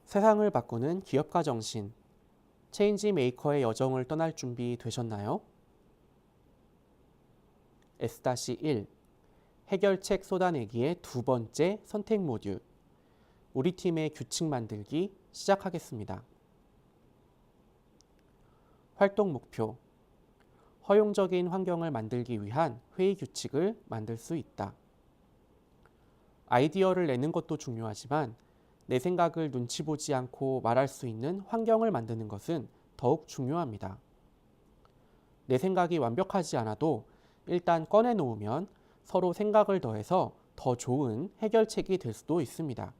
세상을 바꾸는 기업가 정신, 체인지 메이커의 여정을 떠날 준비 되셨나요? S-1 해결책 쏟아내기의 두 번째 선택 모듈, 우리 팀의 규칙 만들기 시작하겠습니다. 활동 목표, 허용적인 환경을 만들기 위한 회의 규칙을 만들 수 있다. 아이디어를 내는 것도 중요하지만 내 생각을 눈치 보지 않고 말할 수 있는 환경을 만드는 것은 더욱 중요합니다. 내 생각이 완벽하지 않아도 일단 꺼내놓으면 서로 생각을 더해서 더 좋은 해결책이 될 수도 있습니다.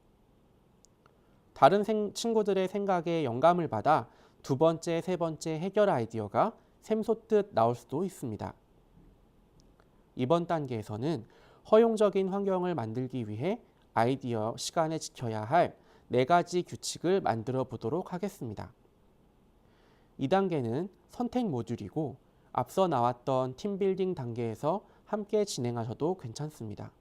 다른 친구들의 생각에 영감을 받아 두 번째, 세 번째 해결 아이디어가 샘솟듯 나올 수도 있습니다. 이번 단계에서는 허용적인 환경을 만들기 위해 아이디어 시간에 지켜야 할 4가지 규칙을 만들어 보도록 하겠습니다. 이 단계는 선택 모듈이고 앞서 나왔던 팀빌딩 단계에서 함께 진행하셔도 괜찮습니다.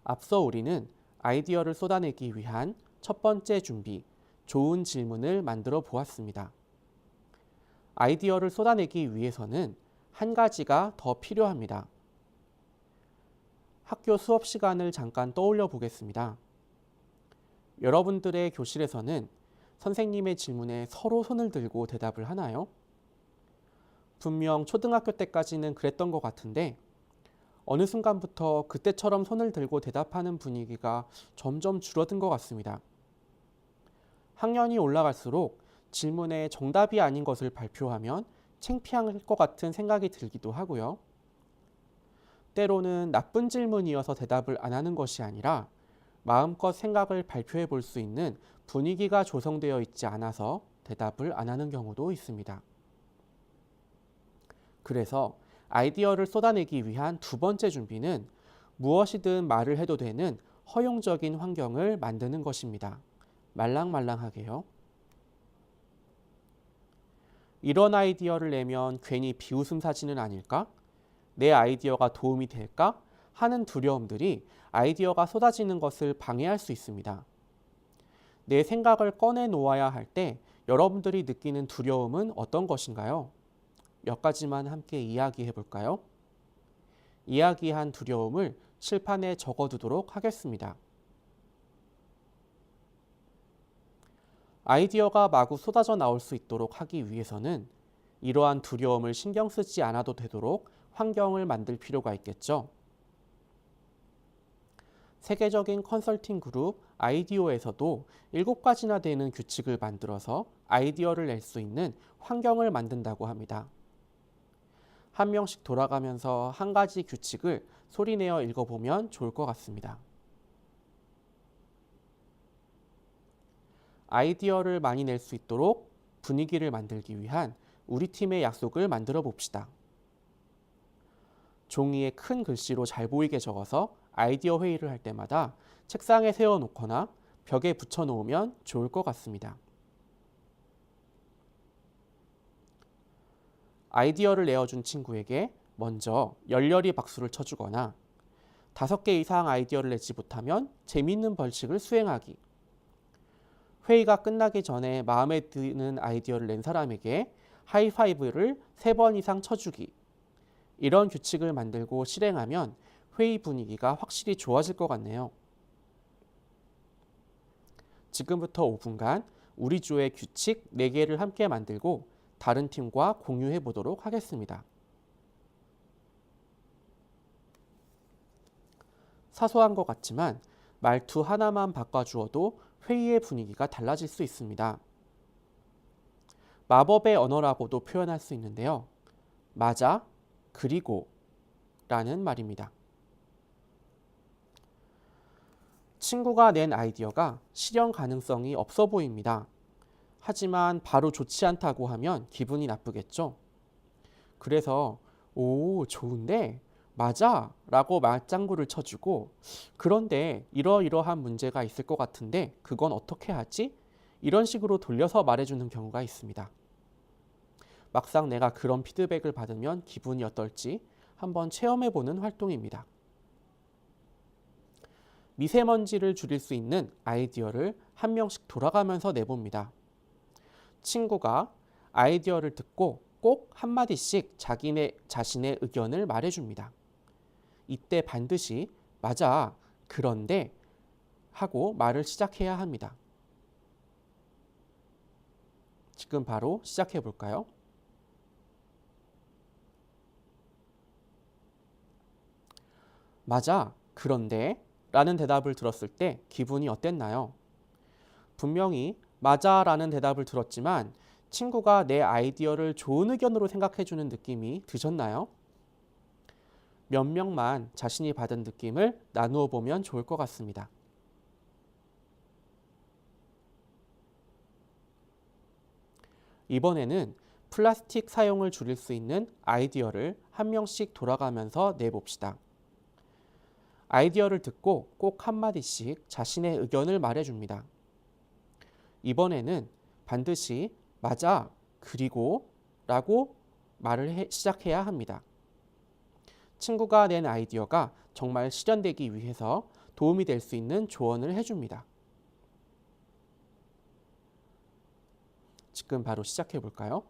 앞서 우리는 아이디어를 쏟아내기 위한 첫 번째 준비, 좋은 질문을 만들어 보았습니다. 아이디어를 쏟아내기 위해서는 한 가지가 더 필요합니다. 학교 수업 시간을 잠깐 떠올려 보겠습니다. 여러분들의 교실에서는 선생님의 질문에 서로 손을 들고 대답을 하나요? 분명 초등학교 때까지는 그랬던 것 같은데 어느 순간부터 그때처럼 손을 들고 대답하는 분위기가 점점 줄어든 것 같습니다. 학년이 올라갈수록 질문에 정답이 아닌 것을 발표하면 창피할 것 같은 생각이 들기도 하고요. 때로는 나쁜 질문이어서 대답을 안 하는 것이 아니라 마음껏 생각을 발표해 볼 수 있는 분위기가 조성되어 있지 않아서 대답을 안 하는 경우도 있습니다. 그래서 아이디어를 쏟아내기 위한 두 번째 준비는 무엇이든 말을 해도 되는 허용적인 환경을 만드는 것입니다. 말랑말랑하게요. 이런 아이디어를 내면 괜히 비웃음 사지는 아닐까? 내 아이디어가 도움이 될까? 하는 두려움들이 아이디어가 쏟아지는 것을 방해할 수 있습니다. 내 생각을 꺼내 놓아야 할 때 여러분들이 느끼는 두려움은 어떤 것인가요? 몇 가지만 함께 이야기해 볼까요? 이야기한 두려움을 칠판에 적어두도록 하겠습니다. 아이디어가 마구 쏟아져 나올 수 있도록 하기 위해서는 이러한 두려움을 신경 쓰지 않아도 되도록 환경을 만들 필요가 있겠죠. 세계적인 컨설팅 그룹 아이디어에서도 7가지나 되는 규칙을 만들어서 아이디어를 낼 수 있는 환경을 만든다고 합니다. 한 명씩 돌아가면서 한 가지 규칙을 소리내어 읽어보면 좋을 것 같습니다. 아이디어를 많이 낼 수 있도록 분위기를 만들기 위한 우리 팀의 약속을 만들어 봅시다. 종이에 큰 글씨로 잘 보이게 적어서 아이디어 회의를 할 때마다 책상에 세워놓거나 벽에 붙여놓으면 좋을 것 같습니다. 아이디어를 내어준 친구에게 먼저 열렬히 박수를 쳐주거나 5개 이상 아이디어를 내지 못하면 재미있는 벌칙을 수행하기, 회의가 끝나기 전에 마음에 드는 아이디어를 낸 사람에게 하이파이브를 3번 이상 쳐주기, 이런 규칙을 만들고 실행하면 회의 분위기가 확실히 좋아질 것 같네요. 지금부터 5분간 우리 조의 규칙 4개를 함께 만들고 다른 팀과 공유해 보도록 하겠습니다. 사소한 것 같지만 말투 하나만 바꿔주어도 회의의 분위기가 달라질 수 있습니다. 마법의 언어라고도 표현할 수 있는데요. 맞아, 그리고 라는 말입니다. 친구가 낸 아이디어가 실현 가능성이 없어 보입니다. 하지만 바로 좋지 않다고 하면 기분이 나쁘겠죠. 그래서 오, 좋은데 맞아 라고 맞장구를 쳐주고, 그런데 이러이러한 문제가 있을 것 같은데 그건 어떻게 하지? 이런 식으로 돌려서 말해주는 경우가 있습니다. 막상 내가 그런 피드백을 받으면 기분이 어떨지 한번 체험해보는 활동입니다. 미세먼지를 줄일 수 있는 아이디어를 한 명씩 돌아가면서 내봅니다. 친구가 아이디어를 듣고 꼭 한마디씩 자신의 의견을 말해줍니다. 이때 반드시 맞아, 그런데 하고 말을 시작해야 합니다. 지금 바로 시작해 볼까요? 맞아, 그런데 라는 대답을 들었을 때 기분이 어땠나요? 분명히 맞아 라는 대답을 들었지만 친구가 내 아이디어를 좋은 의견으로 생각해 주는 느낌이 드셨나요? 몇 명만 자신이 받은 느낌을 나누어 보면 좋을 것 같습니다. 이번에는 플라스틱 사용을 줄일 수 있는 아이디어를 한 명씩 돌아가면서 내봅시다. 아이디어를 듣고 꼭 한마디씩 자신의 의견을 말해줍니다. 이번에는 반드시 맞아, 그리고 라고 말을 시작해야 합니다. 친구가 낸 아이디어가 정말 실현되기 위해서 도움이 될 수 있는 조언을 해줍니다. 지금 바로 시작해 볼까요?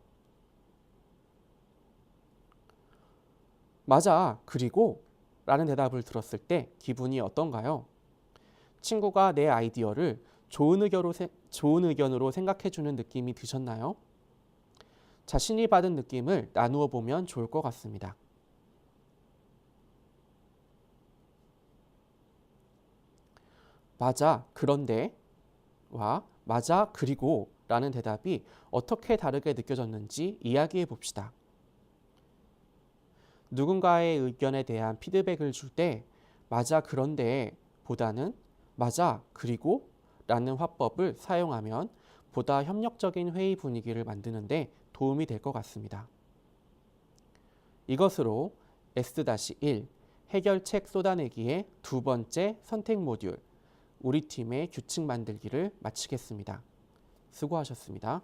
맞아, 그리고 라는 대답을 들었을 때 기분이 어떤가요? 친구가 내 아이디어를 좋은 의견으로 생각해 주는 느낌이 드셨나요? 자신이 받은 느낌을 나누어 보면 좋을 것 같습니다. 맞아, 그런데 와 맞아, 그리고 라는 대답이 어떻게 다르게 느껴졌는지 이야기해 봅시다. 누군가의 의견에 대한 피드백을 줄 때 맞아, 그런데 보다는 맞아, 그리고 라는 화법을 사용하면 보다 협력적인 회의 분위기를 만드는데 도움이 될 것 같습니다. 이것으로 S-1 해결책 쏟아내기의 두 번째 선택 모듈 우리 팀의 규칙 만들기를 마치겠습니다. 수고하셨습니다.